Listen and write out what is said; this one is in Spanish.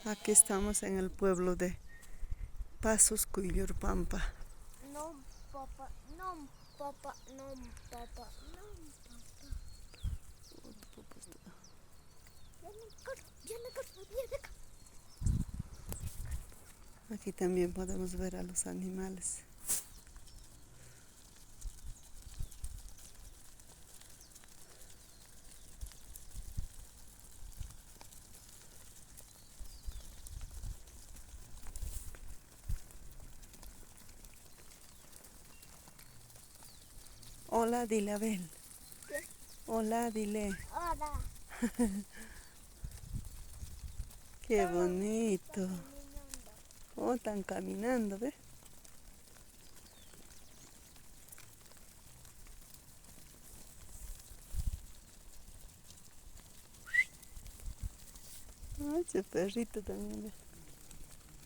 Aquí estamos en el pueblo de Pasos, Cuyllurpampa. No, papá, no, papá, no, papá, no, papá. Viene acá, viene acá. Aquí también podemos ver a los animales. Hola, dile Abel. ¿Qué? Hola, dile. Hola. Qué bonito. Está caminando. Oh, están caminando, ¿ves? Ay, ese perrito también, ¿ves?